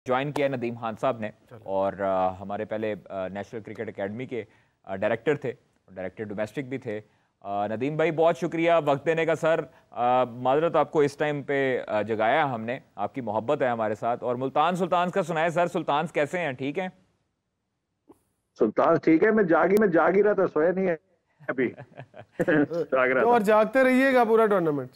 Join किया नदीम खान साहब ने, और हमारे पहले नेशनल क्रिकेट एकेडमी के डायरेक्टर थे, डायरेक्टर डोमेस्टिक भी थे। नदीम भाई बहुत शुक्रिया वक्त देने का सर। माजरत आपको इस टाइम पे जगाया हमने, आपकी मोहब्बत है हमारे साथ। और मुल्तान सुल्तान का सुनाए सर, सुल्तान कैसे हैं, ठीक हैं? सुल्तान ठीक है, मैं जाग ही रहा था, सोया नहीं है अभी। जाग रहा तो और था। जागते रहिएगा पूरा टूर्नामेंट।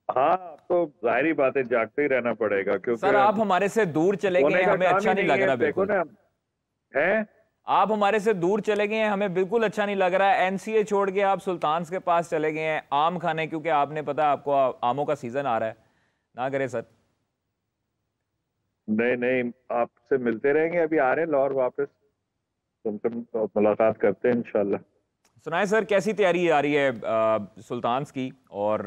हाँ, तो जाहिर बात है जागते ही रहना पड़ेगा, क्योंकि सर आप हमारे से दूर चले गए, सोने का हमें काम अच्छा ही नहीं नहीं लग है, रहा देखो बिल्कुल। ना है। आप हमारे से दूर चले गए हैं, हमें बिल्कुल अच्छा नहीं लग रहा है। एनसीए छोड़ के आप सुल्तान के पास चले गए हैं आम खाने, क्योंकि आपने पता है आपको आमों का सीजन आ रहा है। ना करे सर। नहीं नहीं, आपसे मिलते रहेंगे, अभी आ रहे हैं लाहौर वापस, तुमसे मुलाकात करते हैं इंशाल्लाह। सुनाए सर, कैसी तैयारी आ रही है सुल्तान्स की और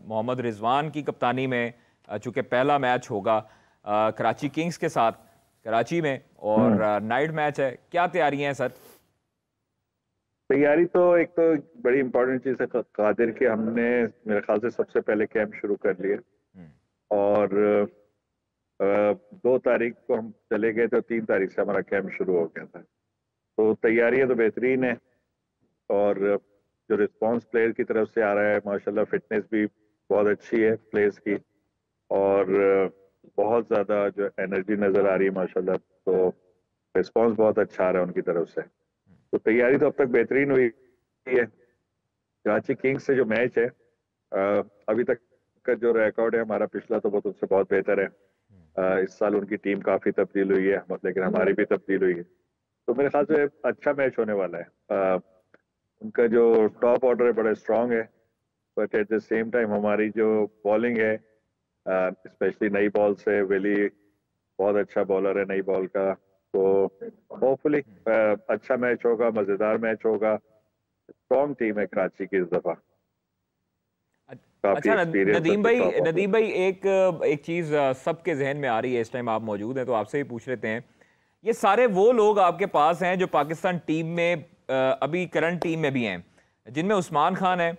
मोहम्मद रिजवान की कप्तानी में, चूंकि पहला मैच होगा कराची किंग्स के साथ कराची में, और नाइट मैच है, क्या तैयारियां हैं सर? तैयारी तो एक तो बड़ी इंपॉर्टेंट चीज़ है कादिर की, हमने मेरे ख्याल से सबसे पहले कैंप शुरू कर लिया। और 2 तारीख को हम चले गए थे, 3 तारीख से हमारा कैंप शुरू हो गया था। तो तैयारियां तो बेहतरीन है, और जो रिस्पांस प्लेयर की तरफ से आ रहा है माशाल्लाह, फिटनेस भी बहुत अच्छी है प्लेयर्स की, और बहुत ज़्यादा जो एनर्जी नज़र आ रही है माशाल्लाह। तो रिस्पांस बहुत अच्छा आ रहा है उनकी तरफ से। तो तैयारी तो अब तक बेहतरीन हुई है। कराची किंग्स से जो मैच है, अभी तक का जो रिकॉर्ड है हमारा पिछला, तो वो तो उससे बहुत बेहतर है। इस साल उनकी टीम काफ़ी तब्दील हुई है, लेकिन हमारी भी तब्दील हुई है। तो मेरे ख्याल से अच्छा मैच होने वाला है। उनका जो टॉप ऑर्डर है बड़ा स्ट्रांग है, but at the same time हमारी जो बॉलिंग है, स्पेशली नई बॉल से, वेली बहुत अच्छा बॉलर है नई बॉल का। तो होपफुली अच्छा मैच होगा, मजेदार मैच होगा। स्ट्रांग टीम है कराची की इस दफा, काफी अच्छा एक्सपीरियंस नदीम उनके भाई, टॉप ऑर्डर। नदीम भाई एक एक चीज़ सबके जहन में आ रही है, इस टाइम आप मौजूद हैं तो आपसे ही पूछ लेते हैं। ये सारे वो लोग आपके पास हैं जो पाकिस्तान टीम में अभी करंट टीम में भी हैं, जिनमें उस्मान खान है,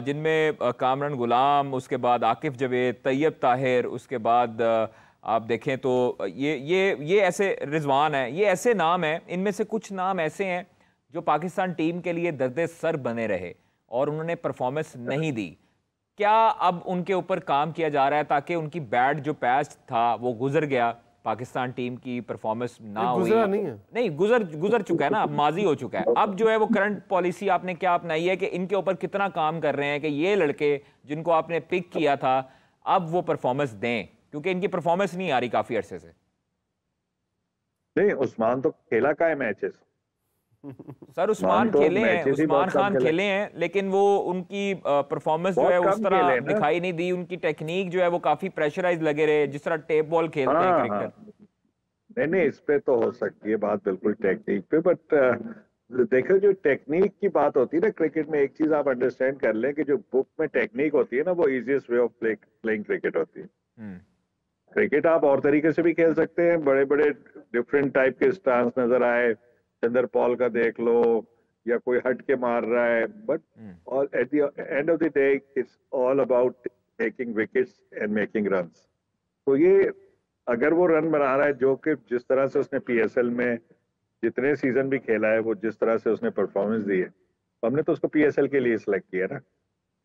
जिनमें कामरान गुलाम, उसके बाद आकिफ जवेद, तैयब ताहिर, उसके बाद आप देखें तो ये ऐसे रिजवान है, ये ऐसे नाम हैं। इनमें से कुछ नाम ऐसे हैं जो पाकिस्तान टीम के लिए दर्द सर बने रहे और उन्होंने परफॉर्मेंस नहीं दी। क्या अब उनके ऊपर काम किया जा रहा है ताकि उनकी बैड जो पैच था वो गुजर गया, पाकिस्तान टीम की परफॉर्मेंस ना हुई? गुजरा नहीं है, नहीं, गुजर चुका है ना, अब माजी हो चुका है। अब जो है वो करंट पॉलिसी आपने क्या अपनाई है कि इनके ऊपर कितना काम कर रहे हैं कि ये लड़के जिनको आपने पिक किया था अब वो परफॉर्मेंस दें, क्योंकि इनकी परफॉर्मेंस नहीं आ रही काफी अरसे से। नहीं, उस्मान तो खेला का है मैचेस। सर उस्मान उस्मान तो खेले हैं, मैचेस ही उस्मान बहुत कम खान खेले, खेले हैं, लेकिन वो उनकी परफॉर्मेंस जो है बहुत उस कम तरह खेले ना। दिखाई नहीं दी। उनकी टेक्निक जो है वो काफी प्रेशराइज लगे रहे, जिस तरह टेप बॉल खेलते हैं हाँ हाँ, क्रिकेटर। नहीं नहीं, इस पे तो हो सकती है बात बिल्कुल टेक्निक पे, बट देखो जो टेक्निक की बात होती है ना क्रिकेट में, एक चीज आप अंडरस्टैंड कर लें कि जो बुक में टेक्निक होती है ना, वो easiest way of playing cricket होती है। हम्म। क्रिकेट आप और तरीके से भी खेल सकते हैं, बड़े बड़े डिफरेंट टाइप के स्टांस नजर आए, चंदर पॉल का देख लो, या कोई हट के मार रहा है, बट और at the end of the day it's all about taking wickets and making runs. तो ये अगर वो रन बना रहा है, जो कि जिस तरह से उसने पीएसएल में जितने सीजन भी खेला है, वो जिस तरह से उसने परफॉर्मेंस दी है, तो हमने तो उसको पीएसएल के लिए सिलेक्ट किया ना।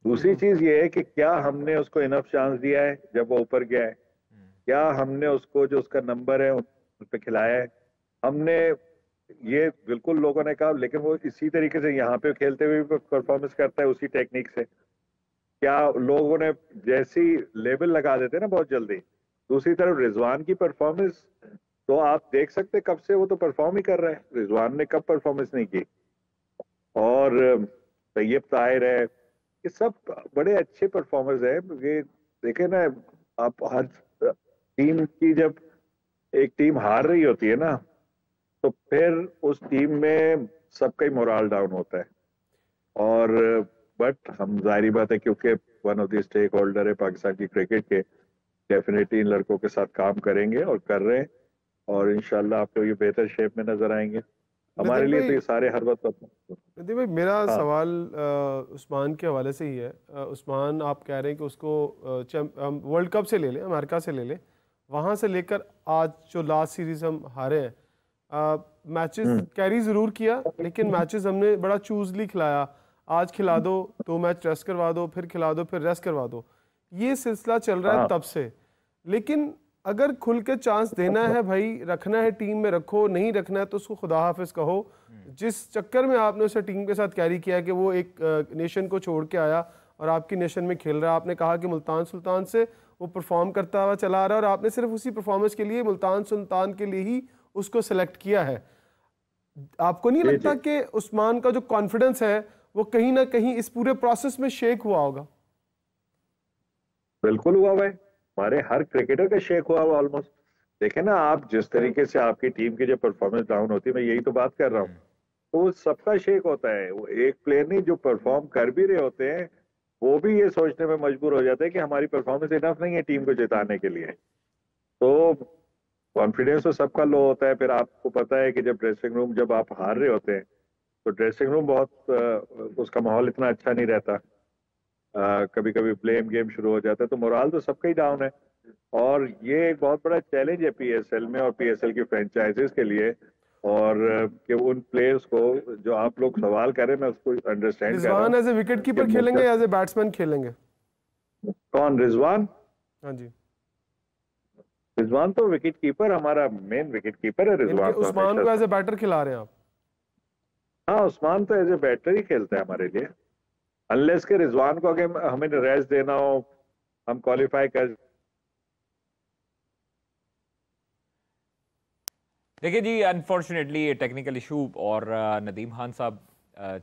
दूसरी चीज ये है कि क्या हमने उसको इनफ चांस दिया है जब वो ऊपर गया है, क्या हमने उसको जो उसका नंबर है उस पर खिलाया है। हमने ये बिल्कुल लोगों ने कहा, लेकिन वो इसी तरीके से यहाँ पे खेलते हुए भी परफॉर्मेंस करता है उसी टेक्निक से। क्या लोगों ने जैसी लेवल लगा देते ना बहुत जल्दी। दूसरी तरफ रिजवान की परफॉर्मेंस तो आप देख सकते कब से वो तो परफॉर्म ही कर रहा है, रिजवान ने कब परफॉर्मेंस नहीं की। और तैयब ताहिर है, ये सब बड़े अच्छे परफॉर्मर्स हैं। ये देखे ना, आप हर टीम की जब एक टीम हार रही होती है ना, तो फिर उस टीम में सबका ही मोराल डाउन होता है। और बट हम जाहिर बात है, क्योंकि one of the stake holder है पाकिस्तान की क्रिकेट के, डेफिनेटली इन लड़कों के साथ काम करेंगे और कर रहे हैं, और इंशाल्लाह आपको ये बेहतर शेप में नजर आएंगे। हमारे नदीम लिए तो भाई। ये सारे हर वक्त नदीम भाई, मेरा हाँ सवाल उस्मान के हवाले से ही है। उस्मान, आप कह रहे हैं कि उसको वर्ल्ड कप से ले लें, अमेरिका से ले लें, वहाँ से लेकर आज जो लास्ट सीरीज हम हारे हैं, मैचेस कैरी ज़रूर किया, लेकिन मैचेस हमने बड़ा चूजली खिलाया। आज खिला दो, 2 मैच रेस्ट करवा दो, फिर खिला दो, फिर रेस्ट करवा दो। ये सिलसिला चल रहा है तब से। लेकिन अगर खुल के चांस देना है भाई, रखना है टीम में रखो, नहीं रखना है तो उसको खुदा हाफिज कहो। जिस चक्कर में आपने उसे टीम के साथ कैरी किया कि वो एक नेशन को छोड़ के आया और आपकी नेशन में खेल रहा है। आपने कहा कि मुल्तान सुल्तान से वो परफॉर्म करता हुआ चला आ रहा है और आपने सिर्फ उसी परफॉर्मेंस के लिए, मुल्तान सुल्तान के लिए ही उसको सेलेक्ट किया है। आपको नहीं लगता कि उस्मान का जो कॉन्फिडेंस है वो कहीं ना कहीं इस पूरे प्रोसेस में शेक हुआ होगा? बिल्कुल हुआ भाई, हमारे हर क्रिकेटर का शेक हुआ हुआ ऑलमोस्ट। देखे ना आप, जिस तरीके से आपकी टीम की जो परफॉर्मेंस डाउन होती है, मैं यही तो बात कर रहा हूँ, तो वो सबका शेक होता है। वो एक प्लेयर नहीं, जो परफॉर्म कर भी रहे होते हैं वो भी ये सोचने में मजबूर हो जाते हैं कि हमारी परफॉर्मेंस इनफ नहीं है टीम को जिताने के लिए। तो कॉन्फिडेंस तो सबका लो होता है। फिर आपको पता है कि जब ड्रेसिंग रूम, जब आप हार रहे होते हैं तो ड्रेसिंग रूम बहुत उसका माहौल इतना अच्छा नहीं रहता। कभी कभी ब्लेम गेम शुरू हो जाता है, तो मोराल तो सबका ही डाउन है। और ये एक बहुत बड़ा चैलेंज है पीएसएल में और पीएसएल की फ्रेंचाइजीज के लिए। और कि उन प्लेयर्स को जो आप लोग सवाल कर रहे हैं, मैं उसको अंडरस्टैंड कर रहा हूं। Rizwan as a wicket keeper खेलेंगे या एज ए बैट्समैन खेलेंगे? कौन? रिजवान? हाँ जी, रिजवान तो विकेट कीपर, हमारा मेन विकेट कीपर है रिजवान। तो उस्मान को एज ए बैटर खिला रहे हैं आप? हाँ, उस्मान तो एज ए बैटर ही खेलता है हमारे लिए, अनलेस के रिजवान को अगर हमें रेस्ट देना हो, हम क्वालिफाई कर। देखिए जी, अनफॉर्चुनेटली ये टेक्निकल इशू और नदीम खान साहब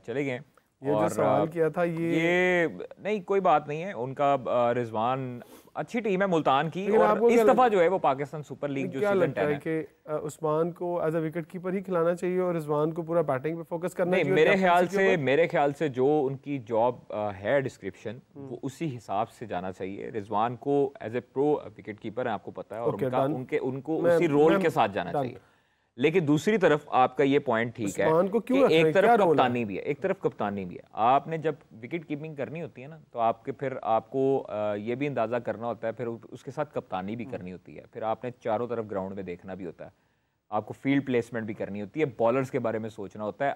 चले गए। ये और जो सवाल किया था ये नहीं, कोई बात नहीं है उनका। रिजवान अच्छी टीम है मुल्तान की, लेकिन और आपको इस क्या दफा जो है वो पाकिस्तान सुपर लीग जो क्या सीजन लगता 10 है है कि उस्मान को एज ए विकेट कीपर ही खिलाना चाहिए और रिजवान को पूरा बैटिंग पे फोकस करना नहीं, चाहिए? मेरे ख्याल से जो उनकी जॉब है डिस्क्रिप्शन, वो उसी हिसाब से जाना चाहिए। रिजवान को as a pro wicket keeper है, आपको पता है, और उनको उसी रोल के साथ जाना चाहिए। लेकिन दूसरी तरफ आपका ये पॉइंट ठीक है कि एक तरफ कप्तानी भी है, एक तरफ कप्तानी भी है। आपने जब विकेट कीपिंग करनी होती है ना, तो आपको ये भी अंदाजा करना होता है, फिर उसके साथ कप्तानी भी करनी होती है। फिर आपने चारों तरफ ग्राउंड में देखना भी होता है, आपको फील्ड प्लेसमेंट भी करनी होती है, बॉलर्स के बारे में सोचना होता है,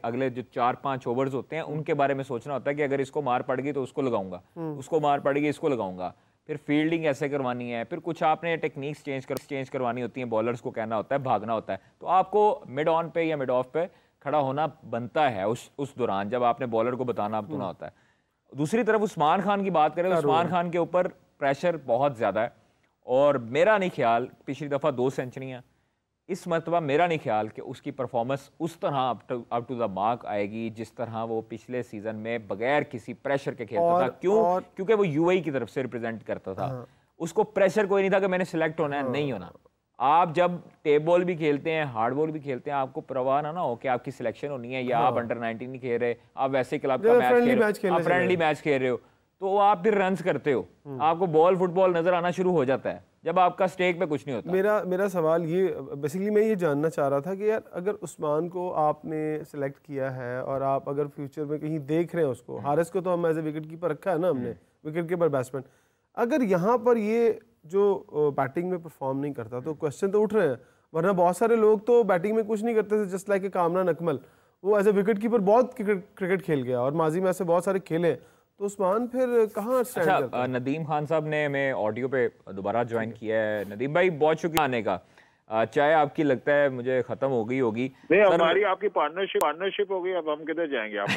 अगले जो 4-5 ओवर्स होते हैं उनके बारे में सोचना होता है कि अगर इसको मार पड़ गई तो उसको लगाऊंगा, उसको मार पड़ेगी इसको लगाऊंगा। फिर फील्डिंग ऐसे करवानी है, फिर कुछ आपने टेक्निक्स चेंज करवानी होती हैं, बॉलर्स को कहना होता है, भागना होता है। तो आपको मिड ऑन पे या मिड ऑफ पे खड़ा होना बनता है उस दौरान, जब आपने बॉलर को बताना होता है। दूसरी तरफ उस्मान खान की बात करें, उस्मान खान के ऊपर प्रेशर बहुत ज़्यादा है, और मेरा नहीं ख्याल, पिछली दफ़ा 2 सेंचुरियाँ, इस मरतबा मेरा नहीं ख्याल कि उसकी परफॉर्मेंस उस तरह अप टू द मार्क आएगी जिस तरह वो पिछले सीजन में बगैर किसी प्रेशर के खेलता था। क्योंकि वो यूएई की तरफ से रिप्रेजेंट करता था। उसको प्रेशर कोई नहीं था कि मैंने सिलेक्ट होना है, नहीं होना। आप जब टेप बॉल भी खेलते हैं, हार्ड बॉल भी खेलते हैं, आपको परवाह ना हो कि आपकी सिलेक्शन होनी है, या आप अंडर 19 नहीं खेल रहे, आप वैसे क्लब का फ्रेंडली मैच खेल रहे हो, तो आप फिर रन्स करते हो, आपको बॉल फुटबॉल नजर आना शुरू हो जाता है जब आपका स्टेक पे कुछ नहीं होता। मेरा सवाल ये बेसिकली, मैं ये जानना चाह रहा था कि यार अगर उस्मान को आपने सेलेक्ट किया है और आप अगर फ्यूचर में कहीं देख रहे हैं उसको, हारिस को तो हम एज ए विकेट कीपर रखा है ना हमने, विकेट कीपर बैट्समैन, अगर यहाँ पर ये जो बैटिंग में परफॉर्म नहीं करता तो क्वेश्चन तो उठ रहे हैं। वरना बहुत सारे लोग तो बैटिंग में कुछ नहीं करते थे, जस्ट लाइक कामरान अकमल, वो एज ए विकेट कीपर बहुत क्रिकेट खेल गया और माजी में ऐसे बहुत सारे खेले। तो उस्मान फिर कहाँ स्टैंड करता है? नदीम खान साहब ने हमें ऑडियो पे दोबारा ज्वाइन किया है। नदीम भाई, बहुत शुक्रिया आने का। चाहे आपकी लगता है मुझे खत्म हो गई होगी, नहीं हमारी आपकी पार्टनरशिप हो गई, अब हम किधर जाएंगे आप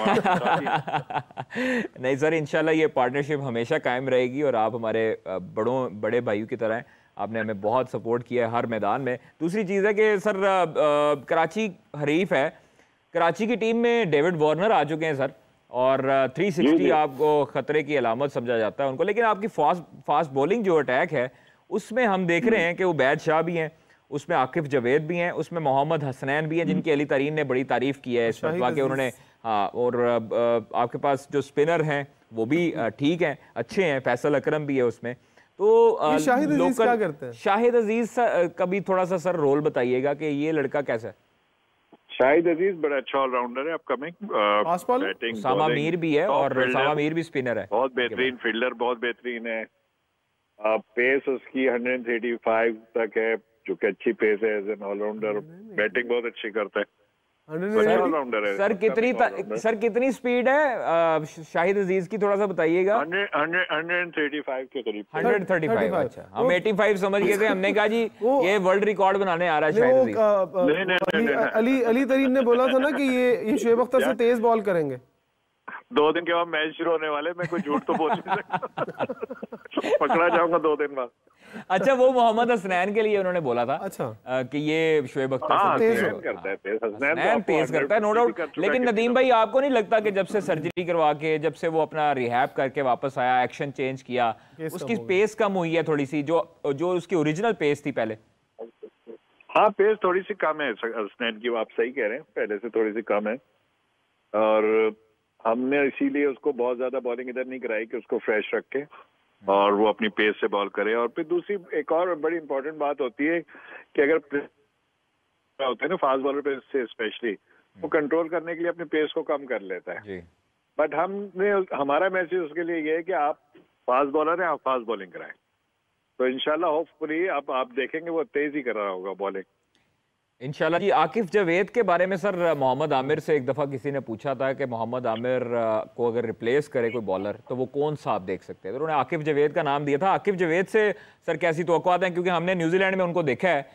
नहीं सर, इंशाल्लाह ये पार्टनरशिप हमेशा कायम रहेगी, और आप हमारे बड़े भाइयों की तरह हैं। आपने हमें बहुत सपोर्ट किया है हर मैदान में। दूसरी चीज़ है कि सर कराची हरीफ है, कराची की टीम में डेविड वार्नर आ चुके हैं सर, और 360 आपको खतरे की अलामत समझा जाता है उनको। लेकिन आपकी फास्ट बॉलिंग जो अटैक है उसमें हम देख रहे हैं कि वो बैद शाह भी हैं, उसमें आकिफ जवेद भी हैं, उसमें मोहम्मद हसनैन भी हैं, जिनकी अली तरीन ने बड़ी तारीफ की है इस मरतबा के उन्होंने। हाँ, और आपके पास जो स्पिनर हैं वो भी ठीक हैं, अच्छे हैं, फैसल अकरम भी है उसमें। तो शाहिद अजीज क्या करते हैं? शाहिद अजीज का भी थोड़ा सा सर रोल बताइएगा कि ये लड़का कैसा है। शाहिद अजीज बड़ा अच्छा ऑलराउंडर है, अपकमिंग बैटिंग, सामा मीर भी है, और सामा मीर भी स्पिनर है, बहुत बेहतरीन फील्डर, बहुत बेहतरीन है। पेस उसकी 135 तक है, जो कि अच्छी पेस है एज एन ऑलराउंडर। बैटिंग बहुत अच्छी करता है, ऑलराउंडर है। सर कितनी स्पीड है शाहिद अजीज की, थोड़ा सा बताइएगा। 135 के करीब। 135। अच्छा, हम 85 समझ गए थे, हमने कहा जी ये वर्ल्ड रिकॉर्ड बनाने आ रहा है शाहिद अजीज। अली तरीन ने बोला था ना कि ये शोएब अख्तर से तेज बॉल करेंगे। 2 दिन के बाद मैच शुरू होने वाले, मैं कोई झूठ तो बोल नहीं सकता। पकड़ा जाऊंगा 2 दिन बाद। अच्छा, वो मोहम्मद हसनैन के लिए उन्होंने बोला था। अच्छा, कि ये शोएब अख्तर से तेज करता है, तेज करता है, नो डाउट। लेकिन नदीम भाई, आपको नहीं लगता कि जब से सर्जरी करवा के, जब से वो अपना रिहैब करके वापस आया, एक्शन चेंज किया, उसकी पेस कम हुई है थोड़ी सी, जो उसकी ओरिजिनल पेस थी पहले? हाँ, पेस थोड़ी सी कम है हसनैन की, आप सही कह रहे हैं, पहले से थोड़ी सी कम है। और हमने इसीलिए उसको बहुत ज्यादा बॉलिंग इधर नहीं कराई कि उसको फ्रेश रखे और वो अपनी पेस से बॉल करे। और फिर दूसरी एक और बड़ी इंपॉर्टेंट बात होती है कि अगर होते हैं ना फास्ट बॉलर पे से स्पेशली, वो कंट्रोल करने के लिए अपनी पेस को कम कर लेता है। बट हमारा मैसेज उसके लिए ये है कि आप फास्ट बॉलर हैं, आप फास्ट बॉलिंग कराएं, तो इंशाल्लाह होपफुली आप देखेंगे वो तेज ही कर रहा होगा बॉलिंग इंशाल्लाह जी। आकिफ जावेद के बारे में सर, मोहम्मद आमिर से एक दफ़ा किसी ने पूछा था कि मोहम्मद आमिर को अगर रिप्लेस करे कोई बॉलर तो वो कौन सा आप देख सकते हैं, तो उन्होंने आकिफ जावेद का नाम दिया था। आकिफ जावेद से सर कैसी तवक्कुआत हैं, क्योंकि हमने न्यूजीलैंड में उनको देखा है,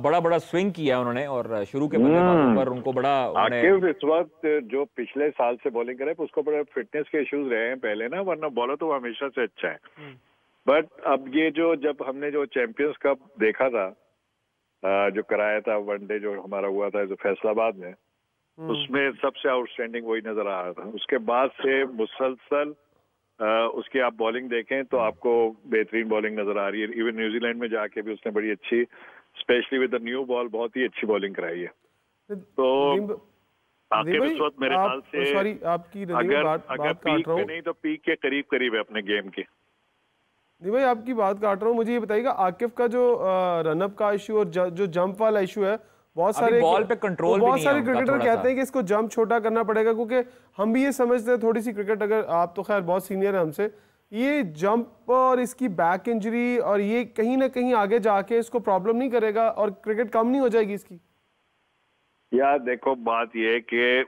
बड़ा स्विंग किया उन्होंने और शुरू के बल्लेबाजों पर उनको बड़ा। आकिफ इस वक्त जो पिछले साल से बॉलिंग करे उसको बड़े फिटनेस के इश्यूज रहे हैं पहले ना, वरना बॉलर तो वो हमेशा से अच्छा है। बट अब ये जब हमने जो चैंपियंस कप देखा था, जो कराया था वनडे जो हमारा हुआ था जो फैसलाबाद में, उसमें सबसे आउटस्टैंडिंग वही नजर आ रहा था। उसके बाद से मुसलसल उसकी आप बॉलिंग देखें तो आपको बेहतरीन बॉलिंग नजर आ रही है। इवन न्यूजीलैंड में जाके भी उसने बड़ी अच्छी, specially with the new ball, बहुत ही अच्छी बॉलिंग कराई है। तो आखिर इस वक्त मेरे ख्याल से सॉरी आपकी अगर पीक पे नहीं तो पीक के करीब है अपने गेम के। नहीं भाई, आपकी बात काट रहा हूँ, मुझे ये बताइएगा आकिफ का जो रनअप का इशू और जो जंप वाला इशू है, बहुत सारे बॉल पे कंट्रोल बहुत सारे क्रिकेटर कहते हैं कि इसको जंप छोटा करना पड़ेगा, क्योंकि हम भी ये समझते हैं थोड़ी सी क्रिकेट, अगर आप तो खैर बहुत सीनियर है हमसे, ये जंप और इसकी बैक इंजरी और ये कहीं ना कहीं आगे जाके इसको प्रॉब्लम नहीं करेगा और क्रिकेट कम नहीं हो जाएगी इसकी? यार देखो, बात ये है कि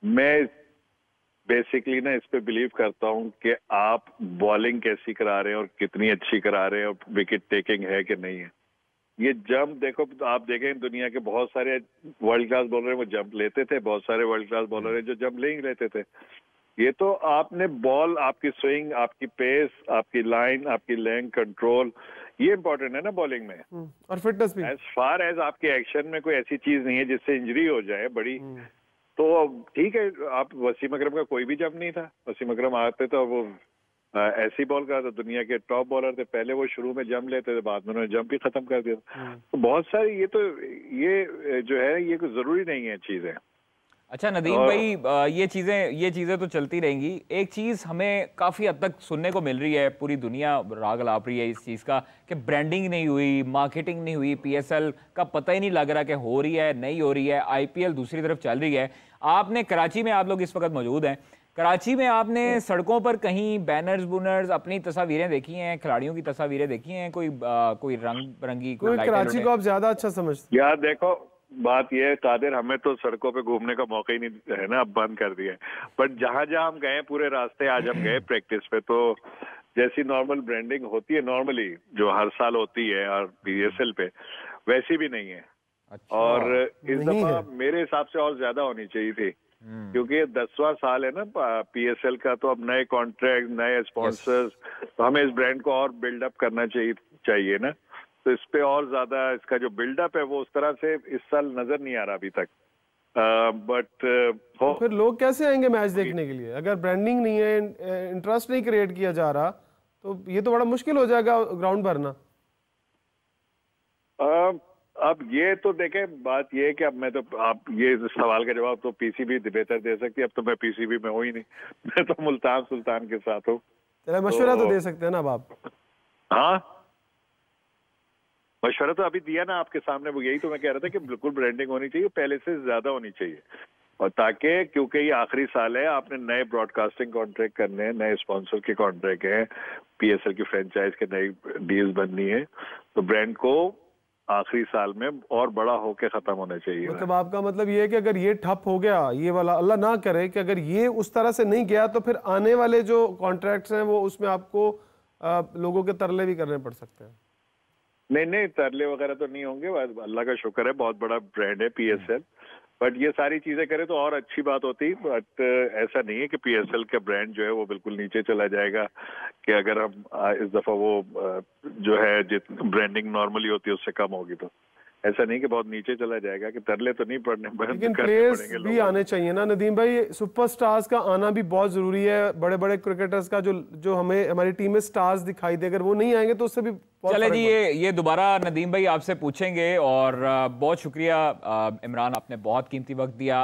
मैं बेसिकली ना इस पे बिलीव करता हूं कि आप बॉलिंग कैसी करा रहे हैं और कितनी अच्छी करा रहे हैं और विकेट टेकिंग है कि नहीं है। ये जंप देखो, आप देखें दुनिया के बहुत सारे वर्ल्ड क्लास बॉलर वो जंप लेते थे, बहुत सारे वर्ल्ड क्लास बॉलर हैं जो जंप नहीं लेते थे। ये तो आपने बॉल, आपकी स्विंग, आपकी पेस, आपकी लाइन, आपकी लेंथ कंट्रोल, ये इंपॉर्टेंट है ना बॉलिंग में, और फिटनेस भी। एज फार एज आपके एक्शन में कोई ऐसी चीज नहीं है जिससे इंजरी हो जाए बड़ी, तो ठीक है। आप वसीम अकरम का कोई भी जंप नहीं था, वसीम अकरम आते तो वो ऐसी बॉल का तो दुनिया के टॉप बॉलर थे, पहले वो शुरू में जंप लेते थे, बाद में उन्होंने जंप ही खत्म कर दिया। तो बहुत सारी ये जो है ये कोई जरूरी नहीं है चीजें। अच्छा नदीम भाई, ये चीजें तो चलती रहेंगी। एक चीज हमें काफी हद तक सुनने को मिल रही है, पूरी दुनिया राग लाप रही है इस चीज का कि ब्रांडिंग नहीं हुई, मार्केटिंग नहीं हुई, पीएसएल का पता ही नहीं लग रहा कि हो रही है नहीं हो रही है, आईपीएल दूसरी तरफ चल रही है। आपने कराची में, आप लोग इस वक्त मौजूद हैं, कराची में आपने सड़कों पर कहीं बैनर्स बुनर्स अपनी तस्वीरें देखी हैं, खिलाड़ियों की तस्वीरें देखी हैं, कोई रंग बिरंगी कराची को आप ज्यादा अच्छा समझते? यार देखो, बात यह है कादिर, हमें तो सड़कों पे घूमने का मौका ही नहीं है ना, अब बंद कर दिया है। बट जहां हम गए पूरे रास्ते, आज हम गए प्रैक्टिस पे, तो जैसी नॉर्मल ब्रांडिंग होती है नॉर्मली जो हर साल होती है और पीएसएल पे, वैसी भी नहीं है। अच्छा, और इस दफा मेरे हिसाब से और ज्यादा होनी चाहिए थी, क्योंकि 10वां साल है ना पीएसएल का, तो अब नए कॉन्ट्रैक्ट, नए स्पॉन्सर्स, तो हमें इस ब्रांड को और बिल्डअप करना चाहिए ना। तो इस पे और ज्यादा इसका जो बिल्डअप है वो उस तरह से इस साल नजर नहीं आ रहा अभी तक। तो फिर लोग कैसे आएंगे मैच देखने के लिए अगर ब्रांडिंग नहीं है, इंटरेस्ट नहीं क्रिएट किया जा रहा, तो ये तो बड़ा मुश्किल हो जाएगा ग्राउंड भरना। अब ये तो देखें, बात ये है कि अब मैं तो, आप ये सवाल का जवाब तो पीसीबी बेहतर दे सकती है। अब तो मैं पीसीबी में हूँ ही नहीं, मैं तो मुल्तान सुल्तान के साथ हूँ। चलो मशवरा तो दे सकते हैं ना अब आप? हाँ, मशवरा तो अभी दिया ना आपके सामने, वो यही तो मैं कह रहा था कि बिल्कुल ब्रांडिंग होनी चाहिए, पहले से ज्यादा होनी चाहिए। और ताकि क्योंकि ये आखिरी साल है, आपने नए ब्रॉडकास्टिंग कॉन्ट्रैक्ट करने हैं, नए स्पॉन्सर के कॉन्ट्रैक्ट हैं, पीएसएल की फ्रेंचाइज के नई डील्स बननी है, तो ब्रांड को आखिरी साल में और बड़ा होके खत्म होना चाहिए। मतलब आपका मतलब ये है कि अगर ये ठप हो गया, ये वाला, अल्लाह ना करे कि अगर ये उस तरह से नहीं गया तो फिर आने वाले जो कॉन्ट्रैक्ट्स हैं वो उसमें आपको लोगों के तरले भी करने पड़ सकते हैं। नहीं नहीं, तरले वगैरह तो नहीं होंगे, अल्लाह का शुक्र है, बहुत बड़ा ब्रांड है पीएसएल। बट ये सारी चीजें करें तो और अच्छी बात होती, बट ऐसा नहीं है कि पीएसएल का ब्रांड जो है वो बिल्कुल नीचे चला जाएगा। कि अगर हम इस दफा वो जो है जितनी ब्रांडिंग नॉर्मली होती है उससे कम होगी, तो ऐसा नहीं कि बहुत नीचे चला जाएगा, कि तरले तो नहीं पड़ने, लेकिन प्लेयर्स भी आने चाहिए ना नदीम भाई, सुपरस्टार्स का आना भी बहुत जरूरी है। बड़े बड़े क्रिकेटर्स का जो हमें हमारी टीम में स्टार्स दिखाई दे, अगर वो नहीं आएंगे तो उससे भी चले जी, ये दोबारा नदीम भाई आपसे पूछेंगे। और बहुत शुक्रिया इमरान, आपने बहुत कीमती वक्त दिया।